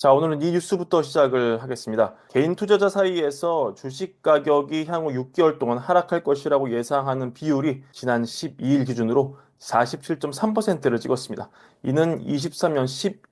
자, 오늘은 이 뉴스부터 시작을 하겠습니다. 개인 투자자 사이에서 주식 가격이 향후 6개월 동안 하락할 것이라고 예상하는 비율이 지난 12일 기준으로 47.3%를 찍었습니다. 이는 23년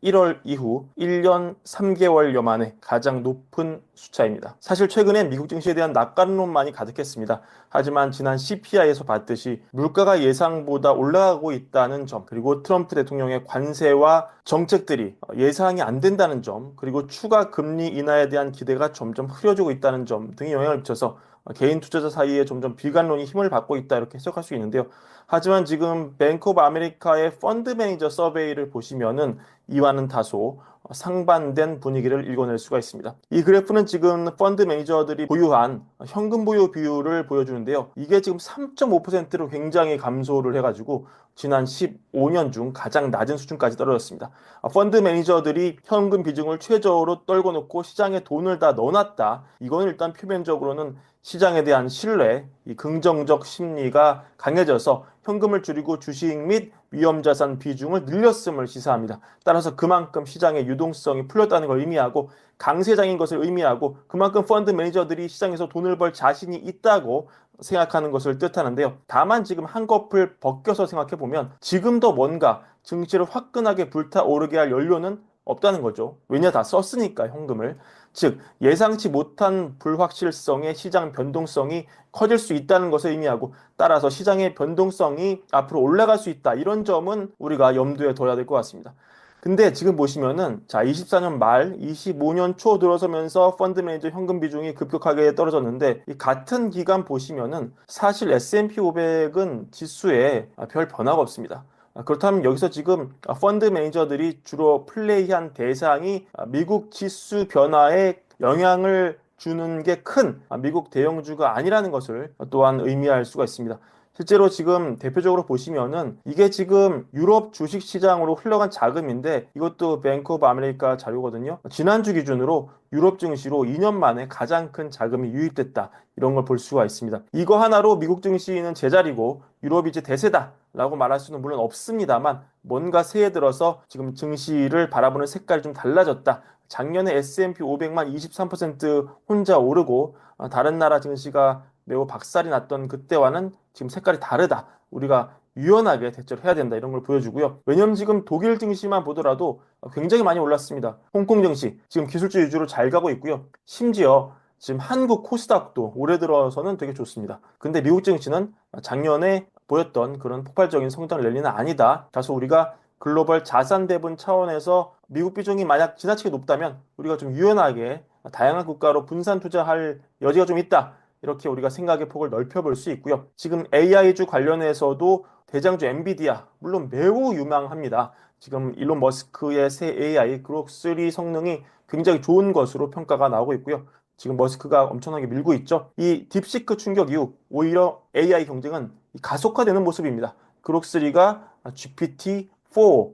11월 이후 1년 3개월여 만에 가장 높은 숫자입니다. 사실 최근에 미국 증시에 대한 낙관론만이 가득했습니다. 하지만 지난 CPI에서 봤듯이 물가가 예상보다 올라가고 있다는 점, 그리고 트럼프 대통령의 관세와 정책들이 예상이 안 된다는 점, 그리고 추가 금리 인하에 대한 기대가 점점 흐려지고 있다는 점 등이 영향을 미쳐서 개인 투자자 사이에 점점 비관론이 힘을 받고 있다 이렇게 해석할 수 있는데요. 하지만 지금 뱅크 오브 아메리카의 펀드 매니저 서베이를 보시면은 이와는 다소 상반된 분위기를 읽어낼 수가 있습니다. 이 그래프는 지금 펀드 매니저들이 보유한 현금 보유 비율을 보여주는데요. 이게 지금 3.5%로 굉장히 감소를 해가지고 지난 15년 중 가장 낮은 수준까지 떨어졌습니다. 펀드 매니저들이 현금 비중을 최저로 떨궈 놓고 시장에 돈을 다 넣어놨다. 이거는 일단 표면적으로는 시장에 대한 신뢰, 이 긍정적 심리가 강해져서 현금을 줄이고 주식 및 위험자산 비중을 늘렸음을 시사합니다. 따라서 그만큼 시장의 유동성이 풀렸다는 걸 의미하고 강세장인 것을 의미하고 그만큼 펀드 매니저들이 시장에서 돈을 벌 자신이 있다고 생각하는 것을 뜻하는데요. 다만 지금 한꺼풀 벗겨서 생각해보면 지금도 뭔가 증시를 화끈하게 불타오르게 할 연료는 없다는 거죠. 왜냐 다 썼으니까 현금을. 즉 예상치 못한 불확실성의 시장 변동성이 커질 수 있다는 것을 의미하고 따라서 시장의 변동성이 앞으로 올라갈 수 있다. 이런 점은 우리가 염두에 둬야 될 것 같습니다. 근데 지금 보시면은 자 24년 말 25년 초 들어서면서 펀드 매니저 현금 비중이 급격하게 떨어졌는데 이 같은 기간 보시면은 사실 S&P 500은 지수에 별 변화가 없습니다. 그렇다면 여기서 지금 펀드 매니저들이 주로 플레이한 대상이 미국 지수 변화에 영향을 주는 게 큰 미국 대형주가 아니라는 것을 또한 의미할 수가 있습니다. 실제로 지금 대표적으로 보시면은 이게 지금 유럽 주식 시장으로 흘러간 자금인데 이것도 뱅크 오브 아메리카 자료거든요. 지난주 기준으로 유럽 증시로 2년 만에 가장 큰 자금이 유입됐다. 이런 걸 볼 수가 있습니다. 이거 하나로 미국 증시는 제자리고 유럽이 이제 대세다라고 말할 수는 물론 없습니다만 뭔가 새해 들어서 지금 증시를 바라보는 색깔이 좀 달라졌다. 작년에 S&P 500만 23% 혼자 오르고 다른 나라 증시가 매우 박살이 났던 그때와는 지금 색깔이 다르다. 우리가 유연하게 대처를 해야 된다. 이런 걸 보여주고요. 왜냐면 지금 독일 증시만 보더라도 굉장히 많이 올랐습니다. 홍콩 증시 지금 기술주 위주로 잘 가고 있고요. 심지어 지금 한국 코스닥도 올해 들어서는 되게 좋습니다. 근데 미국 증시는 작년에 보였던 그런 폭발적인 성장 랠리는 아니다. 다소 우리가 글로벌 자산 배분 차원에서 미국 비중이 만약 지나치게 높다면 우리가 좀 유연하게 다양한 국가로 분산 투자할 여지가 좀 있다. 이렇게 우리가 생각의 폭을 넓혀볼 수 있고요. 지금 AI주 관련해서도 대장주 엔비디아, 물론 매우 유망합니다. 지금 일론 머스크의 새 AI 그록3 성능이 굉장히 좋은 것으로 평가가 나오고 있고요. 지금 머스크가 엄청나게 밀고 있죠. 이 딥시크 충격 이후 오히려 AI 경쟁은 가속화되는 모습입니다. 그록3가 GPT-4,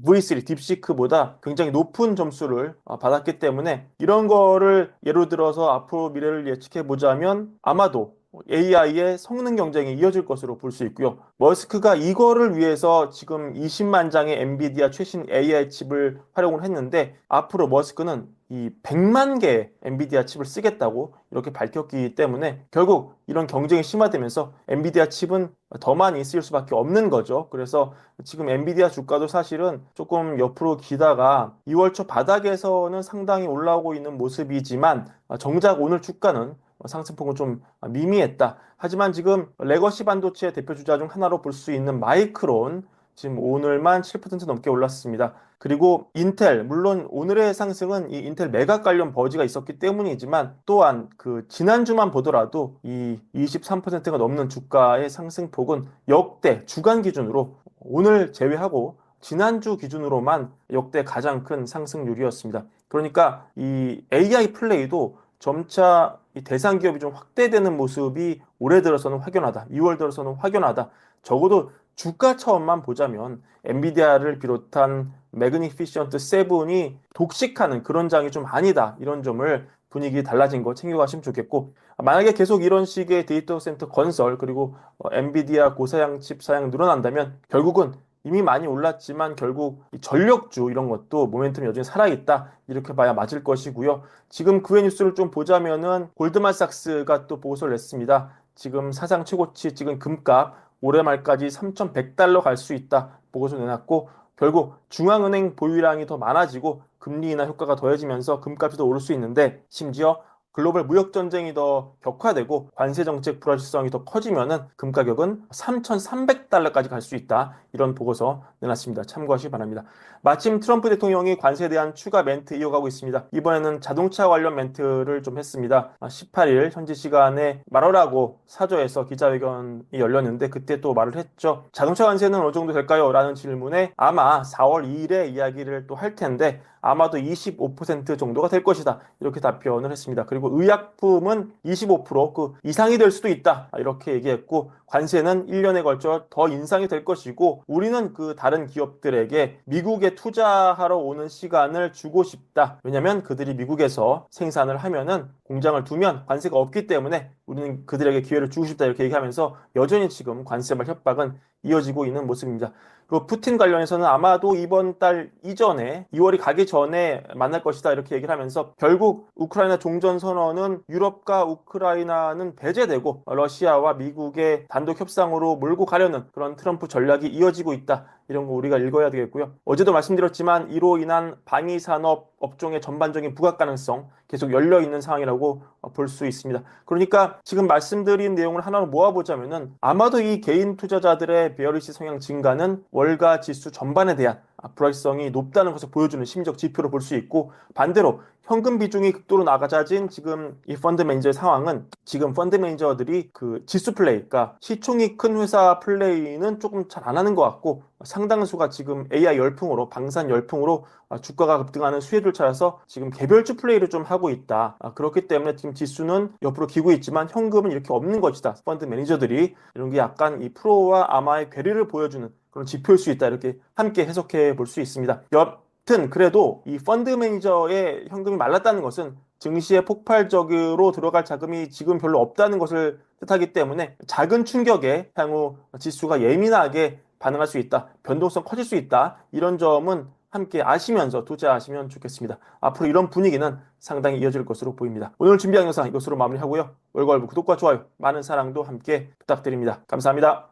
V3, 딥시크보다 굉장히 높은 점수를 받았기 때문에 이런 거를 예로 들어서 앞으로 미래를 예측해 보자면 아마도 AI의 성능 경쟁이 이어질 것으로 볼 수 있고요. 머스크가 이거를 위해서 지금 20만 장의 엔비디아 최신 AI 칩을 활용을 했는데 앞으로 머스크는 이 100만 개의 엔비디아 칩을 쓰겠다고 이렇게 밝혔기 때문에 결국 이런 경쟁이 심화되면서 엔비디아 칩은 더 많이 쓰일 수밖에 없는 거죠. 그래서 지금 엔비디아 주가도 사실은 조금 옆으로 기다가 2월 초 바닥에서는 상당히 올라오고 있는 모습이지만 정작 오늘 주가는 상승폭은 좀 미미했다. 하지만 지금 레거시 반도체의 대표 주자 중 하나로 볼 수 있는 마이크론 지금 오늘만 7% 넘게 올랐습니다. 그리고 인텔, 물론 오늘의 상승은 이 인텔 매각 관련 버즈가 있었기 때문이지만 또한 그 지난주만 보더라도 이 23%가 넘는 주가의 상승폭은 역대 주간 기준으로 오늘 제외하고 지난주 기준으로만 역대 가장 큰 상승률이었습니다. 그러니까 이 AI 플레이도 점차 이 대상 기업이 좀 확대되는 모습이 올해 들어서는 확연하다. 2월 들어서는 확연하다. 적어도 주가 차원만 보자면 엔비디아를 비롯한 매그니피션트 7이 독식하는 그런 장이 좀 아니다. 이런 점을 분위기 달라진 거 챙겨가시면 좋겠고 만약에 계속 이런 식의 데이터 센터 건설 그리고 엔비디아 고사양 칩 사양 늘어난다면 결국은 이미 많이 올랐지만 결국 이 전력주 이런 것도 모멘텀이 여전히 살아있다. 이렇게 봐야 맞을 것이고요. 지금 그 외 뉴스를 좀 보자면은 골드만삭스가 또 보고서를 냈습니다. 지금 사상 최고치 찍은 금값 올해 말까지 3,100달러 갈 수 있다. 보고서 내놨고 결국 중앙은행 보유량이 더 많아지고 금리 인하 효과가 더해지면서 금값이 더 오를 수 있는데 심지어 글로벌 무역 전쟁이 더 격화되고 관세 정책 불확실성이 더 커지면은 금 가격은 3,300달러까지 갈 수 있다. 이런 보고서 내놨습니다. 참고하시기 바랍니다. 마침 트럼프 대통령이 관세에 대한 추가 멘트 이어가고 있습니다. 이번에는 자동차 관련 멘트를 좀 했습니다. 18일 현지 시간에 말하라고 사저에서 기자회견이 열렸는데 그때 또 말을 했죠. 자동차 관세는 어느 정도 될까요? 라는 질문에 아마 4월 2일에 이야기를 또 할 텐데 아마도 25% 정도가 될 것이다. 이렇게 답변을 했습니다. 그리고 의약품은 25%그 이상이 될 수도 있다. 이렇게 얘기했고 관세는 1년에 걸쳐 더 인상이 될 것이고 우리는 그 다른 기업들에게 미국에 투자하러 오는 시간을 주고 싶다. 왜냐하면 그들이 미국에서 생산을 하면은 공장을 두면 관세가 없기 때문에 우리는 그들에게 기회를 주고 싶다. 이렇게 얘기하면서 여전히 지금 관세발 협박은 이어지고 있는 모습입니다. 그리고 푸틴 관련해서는 아마도 이번 달 이전에 2월이 가기 전에 만날 것이다 이렇게 얘기를 하면서 결국 우크라이나 종전 선언은 유럽과 우크라이나는 배제되고 러시아와 미국의 단독 협상으로 몰고 가려는 그런 트럼프 전략이 이어지고 있다. 이런 거 우리가 읽어야 되겠고요. 어제도 말씀드렸지만 이로 인한 방위산업 업종의 전반적인 부각 가능성 계속 열려 있는 상황이라고 볼 수 있습니다. 그러니까 지금 말씀드린 내용을 하나로 모아보자면은 아마도 이 개인 투자자들의 베어리시 성향 증가는 월가 지수 전반에 대한 불확실성이 높다는 것을 보여주는 심리적 지표로 볼 수 있고 반대로 현금 비중이 극도로 낮아진 지금 이 펀드 매니저의 상황은 지금 펀드 매니저들이 그 지수 플레이, 그러니까 시총이 큰 회사 플레이는 조금 잘 안 하는 것 같고 상당수가 지금 AI 열풍으로 방산 열풍으로 주가가 급등하는 수혜를 찾아서 지금 개별주 플레이를 좀 하고 있다. 그렇기 때문에 지금 지수는 옆으로 기고 있지만 현금은 이렇게 없는 것이다. 펀드 매니저들이 이런 게 약간 이 프로와 아마의 괴리를 보여주는 그런 지표일 수 있다. 이렇게 함께 해석해 볼 수 있습니다. 여튼 그래도 이 펀드 매니저의 현금이 말랐다는 것은 증시에 폭발적으로 들어갈 자금이 지금 별로 없다는 것을 뜻하기 때문에 작은 충격에 향후 지수가 예민하게 반응할 수 있다. 변동성 커질 수 있다. 이런 점은 함께 아시면서 투자하시면 좋겠습니다. 앞으로 이런 분위기는 상당히 이어질 것으로 보입니다. 오늘 준비한 영상 이것으로 마무리하고요. 월가월부 구독과 좋아요, 많은 사랑도 함께 부탁드립니다. 감사합니다.